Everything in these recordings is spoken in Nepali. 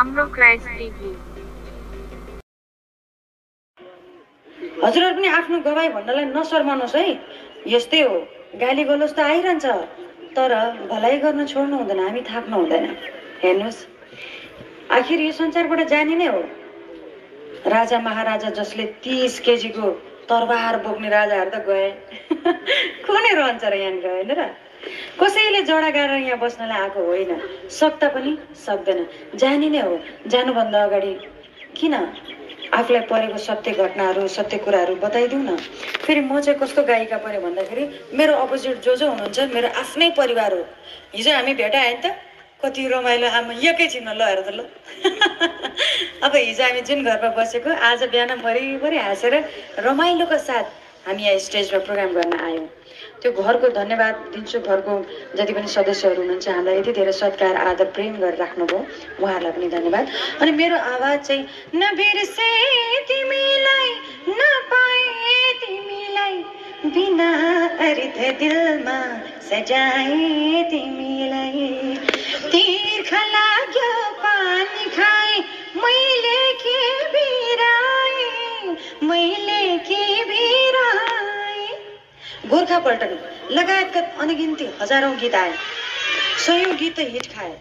हाम्रो क्राइस्ट टिभी। हजुरहरु पनि आफ्नो गवाई भन्नलाई नशर्माउनुस् है। यस्तै हो, गाली गलोज त आइरहन्छ, तर भलाइ गर्न छोड्नु हुँदैन, हामी थाक्नु हुँदैन। हेर्नुस्, आखिर यो संसारबाट जाने नै हो। राजा महाराजा जसले 30 केजीको तरबार बोक्ने राजाहरू त गए। कुनै रहन्छ र यहाँ गएन र? कसैले जडा गाडेर यहाँ बस्नलाई आएको होइन, सक्दा पनि सक्दैन। जाने नै हो। जानुभन्दा अगाडि किन आफूलाई परेको सत्य घटनाहरू, सत्य कुराहरू बताइदिउँ न। फेरि म चाहिँ कस्तो गायिका पऱ्यो भन्दाखेरि मेरो अपोजिट जो हुनुहुन्छ मेरो आफ्नै परिवार हो। हिजो हामी भेटा आयो नि त, कति रमाइलो। आमा एकैछिनमा ल हेर त ल। अब हिजो हामी जुन घरमा बसेको, आज बिहान भरिभरि हाँसेर रमाइलोको साथ हामी यहाँ स्टेजमा प्रोग्राम गर्न आयौँ। त्यो घरको धन्यवाद दिन्छु। घरको जति पनि सदस्यहरू हुनुहुन्छ हामीलाई यति धेरै सत्कार आदर प्रेम गरेर राख्नुभयो, उहाँहरूलाई पनि धन्यवाद। अनि मेरो आवाज चाहिँ नबिर्से तिमीलाई, नपाए तिमीलाई, बिना अर्थ दिलमा सजाए तिमीलाई, तिर्खा लाग्यो पानी खाए मैले के बिराए, मैले के बिराए। गोर्खा पल्टन लगायतका अनगिन्ती हजारौं गीत आए, सयौं गीत हिट खाए,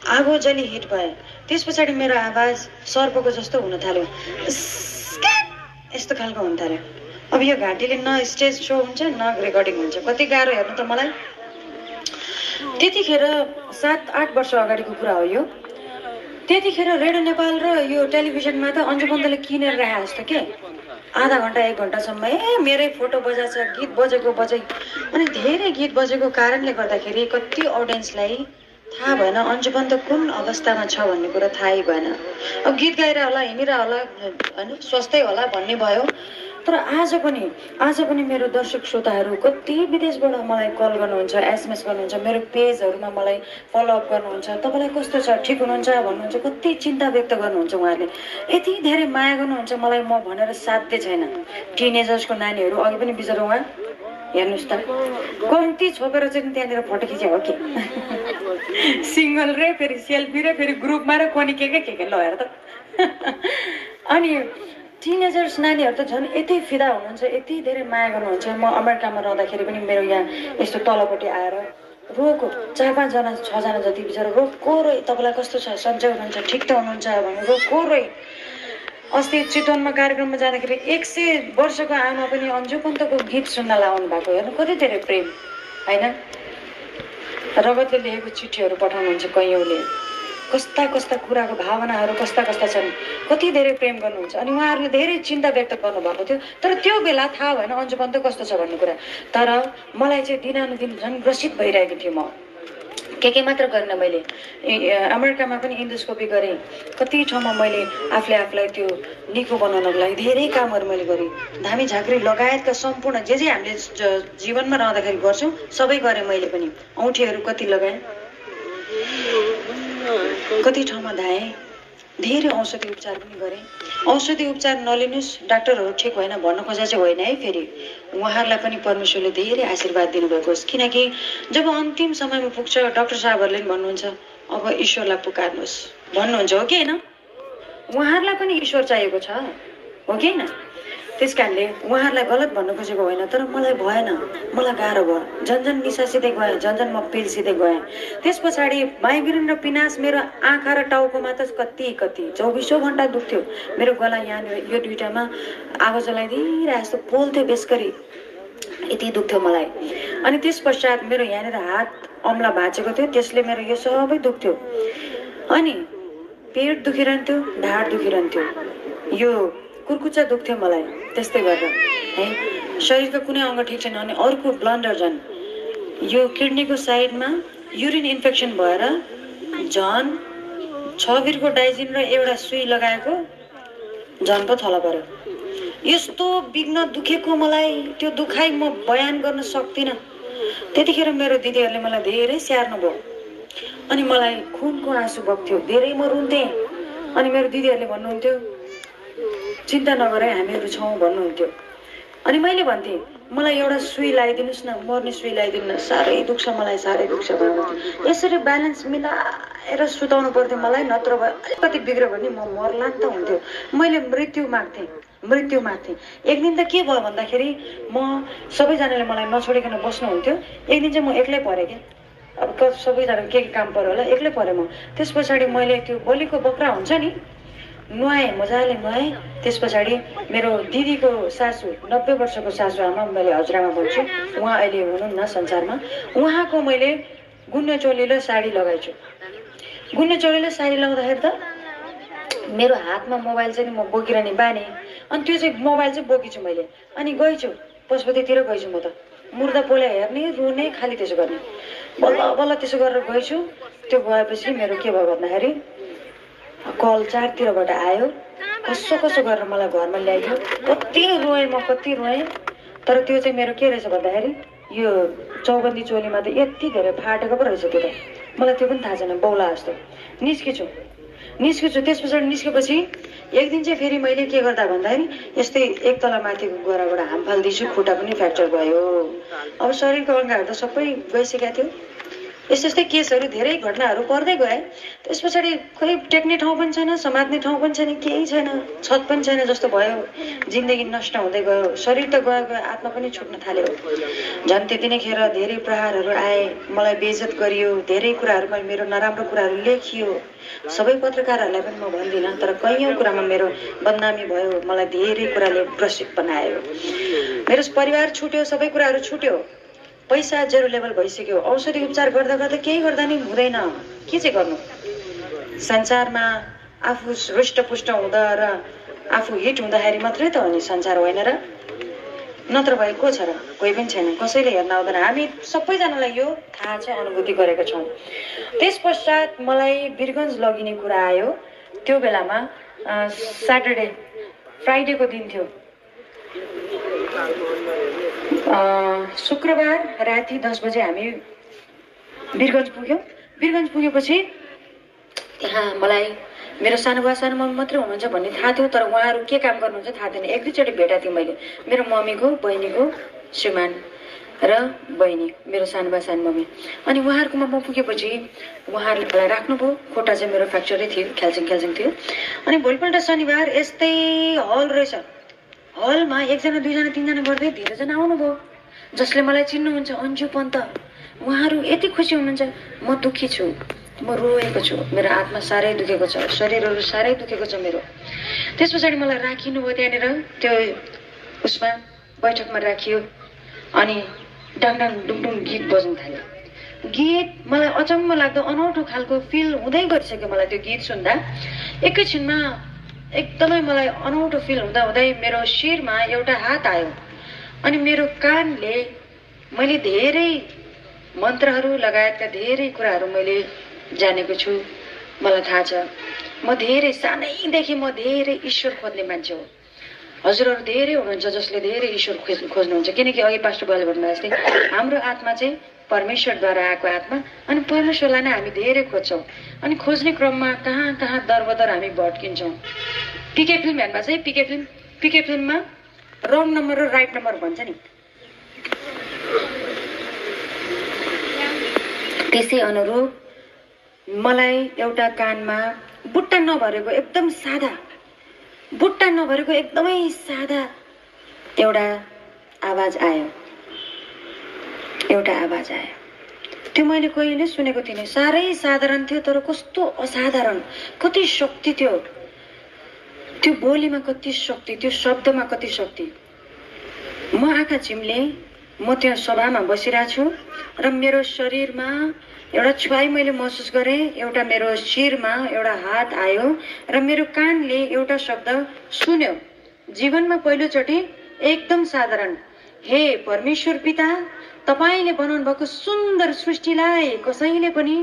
आगो जली हिट भए। त्यस पछाडि मेरो आवाज सर्पको जस्तो हुन थाल्यो, यस्तो खालको हुन थाल्यो। अब यो घाँटीले न स्टेज सो हुन्छ न रेकर्डिङ हुन्छ, कति गाह्रो हेर्नु त मलाई। त्यतिखेर 7-8 वर्ष अगाडिको कुरा हो यो। त्यतिखेर रेडियो नेपाल र यो टेलिभिजनमा त अन्जु पन्तले किनेर राखे जस्तो के, आधा घन्टा 1 घन्टासम्म मेरै फोटो बजाएको छ, गीत बजेको बजै। अनि धेरै गीत बजेको कारणले गर्दाखेरि कति अडियन्सलाई थाहा भएन अन्जु पन्त कुन अवस्थामा छ भन्ने कुरा थाहै भएन। अब गीत गाइरह होला, हिँडिरह होला, होइन स्वस्थै होला भन्ने भयो। तर आज पनि मेरो दर्शक श्रोताहरू कति विदेशबाट मलाई कल गर्नुहुन्छ, एसएमएस गर्नुहुन्छ, मेरो पेजहरूमा मलाई फलोअप गर्नुहुन्छ। तपाईँलाई कस्तो छ, ठिक हुनुहुन्छ भन्नुहुन्छ, कति चिन्ता व्यक्त गर्नुहुन्छ। उहाँहरूले यति धेरै माया गर्नुहुन्छ मलाई, म भनेर साध्य छैन। टिनेजर्सको नानीहरू अघि पनि बिचरा उहाँ हेर्नुहोस् त, कम्ती छोपेर चाहिँ त्यहाँनिर फोटो खिचे हो कि सिङ्गल रे, फेरि सेल्फी रे, फेरि ग्रुपमा र कोनी के ल हेर त। अनि टिनेजर्स नानीहरू त झन् यति फिदा हुनुहुन्छ, यति धेरै माया गर्नुहुन्छ। म अमेरिकामा रहँदाखेरि पनि मेरो यहाँ यस्तो तलपट्टि आएर रोको 4-5 जना 6 जना जति बिचरा रोको रोइ, तपाईँलाई कस्तो छ, सन्चै हुनुहुन्छ, ठिक त हुनुहुन्छ भने रोको रोइ। अस्ति चितवनमा कार्यक्रममा जाँदाखेरि 100 वर्षको आमा पनि अन्जु पन्तको गीत सुन्नलाई आउनु भएको। हेर्नु कति धेरै प्रेम, होइन? रगतले लेखेको चिठीहरू पठाउनुहुन्छ कैयौँले, कस्ता कस्ता कुराको भावनाहरू कस्ता कस्ता छन्, कति धेरै प्रेम गर्नुहुन्छ। अनि उहाँहरूले धेरै चिन्ता व्यक्त गर्नुभएको थियो, तर त्यो बेला थाहा भएन अन्जु पन्त कस्तो छ भन्ने कुरा। तर मलाई चाहिँ दिनानुदिन झन् ग्रसित भइरहेको थियो। म के मात्र गर्न, मैले अमेरिकामा पनि इन्डोस्कोपी गरेँ, कति ठाउँमा मैले आफूलाई त्यो निको बनाउनको लागि धेरै कामहरू मैले गरेँ। धामी झाँक्री लगायतका सम्पूर्ण जे हामीले जीवनमा रहँदाखेरि गर्छौँ सबै गरेँ मैले पनि। औँठीहरू कति लगाएँ, कति ठाउँमा धाएँ, धेरै औषधि उपचार पनि गरेँ। औषधि उपचार नलिनुहोस्, डाक्टरहरू ठिक होइन भन्न खोजा चाहिँ होइन है। फेरि उहाँहरूलाई पनि परमेश्वरले धेरै आशीर्वाद दिनुभएको होस्, किनकि जब अन्तिम समयमा पुग्छ डाक्टर साहबहरूले पनि भन्नुहुन्छ अब ईश्वरलाई पुकार्नुहोस् भन्नुहुन्छ, हो कि होइन? उहाँहरूलाई पनि ईश्वर चाहिएको छ, हो कि होइन? त्यस कारणले उहाँहरूलाई गलत भन्नु खोजेको होइन, तर मलाई भएन, मलाई गाह्रो भयो। झन् निसासिँदै गएँ, झन् म पिल्सिँदै गएँ। त्यस पछाडि माइग्रेन र पिनास मेरो आँखा र टाउकोमा त कति 24औं घन्टा दुख्थ्यो। मेरो गला यहाँनिर यो दुइटामा आगो जलाइदिएर यस्तो पोल्थ्यो बेसकरी, यति दुख्थ्यो मलाई। अनि त्यस पश्चात मेरो यहाँनिर हात अम्ला भाँचेको थियो, त्यसले मेरो यो सबै दुख्थ्यो। अनि पेट दुखिरहन्थ्यो, ढाड दुखिरहन्थ्यो, यो कुर्कुच्चा दुख्थ्यो मलाई। त्यस्तै गरेर है शरीरको कुनै अङ्ग ठिक छैन। अनि अर्को ब्लन्डर झन् यो किडनीको साइडमा युरिन इन्फेक्सन भएर झन् 6 बिरको डाइजिन र एउटा सुई लगाएको, झन् पो थला पर्यो। यस्तो बिग्न दुखेको मलाई, त्यो दुखाइ म बयान गर्न सक्दिनँ। त्यतिखेर मेरो दिदीहरूले मलाई धेरै स्याहार्नु भयो। अनि मलाई खुनको आँसु बग्थ्यो, धेरै म रुन्थेँ। अनि मेरो दिदीहरूले भन्नुहुन्थ्यो चिन्ता नगरे हामीहरू छौँ भन्नुहुन्थ्यो। अनि मैले भन्थेँ मलाई एउटा सुई लगाइदिनुहोस् न, मर्ने सुई लगाइदिनु न, साह्रै दुख्छ मलाई, साह्रै दुख्छ भन्नु। यसरी ब्यालेन्स मिलाएर सुताउनु पर्थ्यो मलाई, नत्र भए अलिकति बिग्रियो भने म मर्ला नि त हुन्थ्यो। मैले मृत्यु माग्थेँ। एक दिन त के भयो भन्दाखेरि म सबैजनाले मलाई नछोडिकन बस्नुहुन्थ्यो, एक दिन चाहिँ म एक्लै परेँ क्या। अब सबैजना के काम पर्यो होला, एक्लै परेँ म। त्यस पछाडि मैले त्यो बलिको बक्रा हुन्छ नि, नुहाएँ, मजाले नुहाएँ। त्यस पछाडि मेरो दिदीको सासू, 90 वर्षको सासू आमा, मैले हजुरआमा भन्छु, उहाँ अहिले हुनुहुन्न संसारमा, उहाँको मैले गुन्ने चोली र साडी लगाइछु। गुन्ने चोली र साडी लगाउँदाखेरि त मेरो हातमा मोबाइल चाहिँ म बोकिरहने बानी, अनि त्यो चाहिँ मोबाइल चाहिँ बोकिछु मैले। अनि गइछु पशुपतितिर गइछु, म त मुर्दा पोले हेर्ने, रुने, खालि त्यसो गर्ने। बल्ल त्यसो गरेर गइछु। त्यो गएपछि मेरो के भयो भन्दाखेरि कल चारतिरबाट आयो, कसो गरेर मलाई घरमा ल्याइयो। कति रोएँ, तर त्यो चाहिँ मेरो के रहेछ भन्दाखेरि यो चौबन्दी चोलीमा त यति धेरै फाटेको पो रहेछ। त्यो त मलाई त्यो पनि थाहा छैन, बौला जस्तो। निस्किछु। त्यस पछाडि निस्केपछि एक दिन चाहिँ फेरि मैले के गर्दा भन्दाखेरि यस्तै एक तला माथिको गोराबाट हाम फाल्दिछु, खुट्टा पनि फ्र्याक्चर भयो। अब शरीरको अङ्गहरू त सबै गइसकेका थियो। यस्तै केसहरू, धेरै घटनाहरू पर्दै गए। त्यस पछाडि खोइ टेक्ने ठाउँ पनि छैन, समात्ने ठाउँ पनि छैन, केही छैन, छत पनि छैन जस्तो भयो। जिन्दगी नष्ट हुँदै गयो, शरीर त गयो, आत्मा पनि छुट्न थाल्यो। झन् त्यति नै खेर धेरै प्रहारहरू आए, मलाई बेइज्जत गरियो, धेरै कुराहरूमा मेरो नराम्रो कुराहरू लेखियो। सबै पत्रकारहरूलाई पनि म भन्दिनँ, तर कैयौँ कुरामा मेरो बदनामी भयो। मलाई धेरै कुराले ग्रसित बनायो। मेरो परिवार छुट्यो, सबै कुराहरू छुट्यो। पैसा जेरो लेभल भइसक्यो। औषधि उपचार गर्दा केही गर्दा नि हुँदैन। के चाहिँ गर्नु? संसारमा आफू हृष्टपुष्ट हुँदा र आफू हिट हुँदाखेरि मात्रै त हो नि संसार, होइन र? नत्र भए को छ र? कोही पनि छैन, कसैले हेर्न आउँदैन। हामी सबैजनालाई यो थाहा छ, अनुभूति गरेका छौँ। त्यस पश्चात मलाई वीरगञ्ज लगिने कुरा आयो। त्यो बेलामा फ्राइडेको दिन थियो। शुक्रबार राति 10 बजे हामी वीरगञ्ज पुग्यौँ। वीरगञ्ज पुगेपछि त्यहाँ मलाई मेरो सानो बुवा सानो मम्मी मात्रै हुनुहुन्छ भन्ने थाहा थियो, तर उहाँहरू के काम गर्नुहुन्छ थाहा थिएन। एक दुईचोटि भेटेको थिएँ मैले, मेरो मम्मीको बहिनीको श्रीमान र बहिनी, मेरो सानो बुवा सानो मम्मी। अनि उहाँहरूकोमा म पुगेपछि उहाँहरूले मलाई राख्नुभयो। खुट्टा चाहिँ मेरो फ्र्याक्चरै थियो, ख्याल्चिङ थियो। अनि भोलिपल्ट शनिबार यस्तै हल रहेछ। हलमा एकजना, दुईजना, तीनजना गर्दै धेरैजना आउनुभयो, जसले मलाई चिन्नुहुन्छ, अन्जु पन्त। उहाँहरू यति खुसी हुनुहुन्छ, म दुःखी छु, म रोएको छु, मेरो आत्मा साह्रै दुखेको छ, शरीरहरू साह्रै दुखेको छ मेरो। त्यस पछाडि मलाई राखिनुभयो त्यहाँनिर, त्यो उसमा बैठकमा राखियो। अनि डाङडाङ डुङडुङ गीत बज्न थाल्यो। गीत मलाई अचम्म लाग्दो अनौठो खालको फिल हुँदै गरिसक्यो मलाई त्यो गीत सुन्दा। एकैछिनमा एकदमै मलाई अनौठो फिल हुँदा मेरो शिरमा एउटा हात आयो। अनि मेरो कानले मैले धेरै मन्त्रहरू लगायतका धेरै कुराहरू मैले जानेको छु, मलाई थाहा छ। म धेरै सानैदेखि म धेरै ईश्वर खोज्ने मान्छे हो। हजुरहरू धेरै हुनुहुन्छ जसले धेरै ईश्वर खोज्नुहुन्छ, किनकि अघि पास्टर बाले भन्नुभयो जस्तै हाम्रो आत्मा चाहिँ परमेश्वरद्वारा आएको आत्मा, अनि परमेश्वरलाई नै हामी धेरै खोज्छौँ। अनि खोज्ने क्रममा कहाँ दरबदर हामी भट्किन्छौँ। पिके फिल्म हेर्नुभएको छ है? पिके फिल्ममा रङ नम्बर र राइट नम्बर भन्छ नि, त्यसै अनुरूप मलाई एउटा कानमा बुट्टा नभरेको एकदमै सादा एउटा आवाज आयो। त्यो मैले कहिले सुनेको थिइनँ। साह्रै साधारण थियो, तर कस्तो असाधारण, कति शक्ति थियो त्यो बोलीमा, कति शक्ति, त्यो शब्दमा कति शक्ति। म आँखा चिम्ले, म त्यहाँ सभामा बसिरहेको छु र मेरो शरीरमा एउटा छुवाई मैले महसुस गरेँ। एउटा मेरो शिरमा एउटा हात आयो र मेरो कानले एउटा शब्द सुन्यो, जीवनमा पहिलोचोटि एकदम साधारण, हे परमेश्वर पिता, तपाईँले बनाउनु भएको सुन्दर सृष्टिलाई कसैले पनि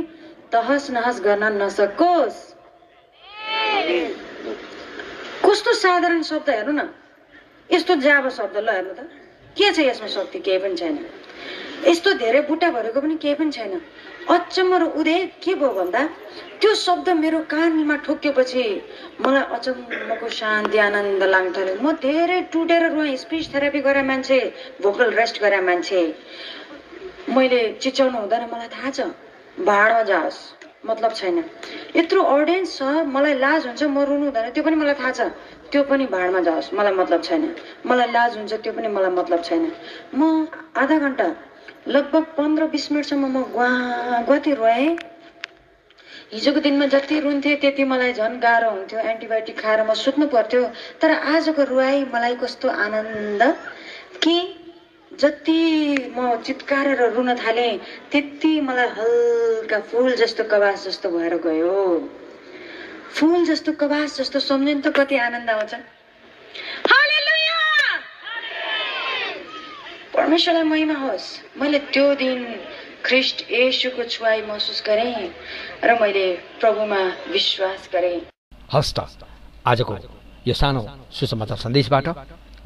तहस नहस गर्न नसकोस्। कस्तो साधारण शब्द, हेर्नु न, यस्तो जाबो शब्द। ल हेर्नु त, के छ यसमा शक्ति? केही पनि छैन। यस्तो धेरै बुट्टा भरेको पनि केही पनि छैन। अचम्म र उदय के भयो भन्दा त्यो शब्द मेरो कानमा ठोक्केपछि मलाई अचम्मको शान्ति आनन्द लाग्न थाल्यो। म धेरै टुटेर रोएँ। स्पिच थेरापी गरे मान्छे, भोकल रेस्ट गरे मान्छे, मैले चिच्याउनु हुँदैन, मलाई थाहा छ। भाडमा जाओस्, मतलब छैन। यत्रो अडियन्स छ, मलाई लाज हुन्छ, म रुनु हुँदैन, त्यो पनि मलाई थाहा छ। त्यो पनि भाडमा जाओस्, मलाई मतलब छैन। मलाई लाज हुन्छ, त्यो पनि मलाई मतलब छैन। म आधा घन्टा लगभग 15-20 मिनटसम्म म ग्वाती रोएँ। हिजोको दिनमा जति रुन्थेँ त्यति मलाई झन् गाह्रो हुन्थ्यो। एन्टिबायोटिक खाएर म सुत्नु पर्थ्यो। तर आजको रुवाई मलाई कस्तो आनन्द कि जति म चित्कारेर रुन थालेँ त्यति मलाई हल्का फुल जस्तो कवास जस्तो भएर गयो। फुल जस्तो कवास जस्तो सम्झिनु त कति आनन्द आउँछ। हालेलुया! परमेश्वरलाई महिमा होस्। मैले त्यो दिन ख्रीष्ट येशूको छुवाई महसुस गरेँ र मैले प्रभुमा विश्वास गरेँ। हस् त, आजको यो सानो सुसमाचार सन्देशबाट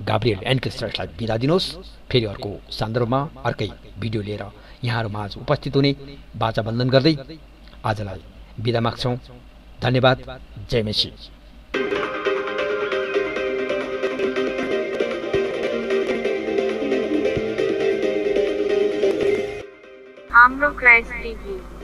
गाब्रिएल एन्केस्टरलाई बिदा दिनुहोस्। फेरि अर्को सन्दर्भमा अर्कै भिडियो लिएर यहाँहरू माझ उपस्थित हुने बाचा बन्धन गर्दै आजलाई बिदा माग्छौँ। धन्यवाद। जय मसीह। हाम्रो क्राइस्ट टिभी।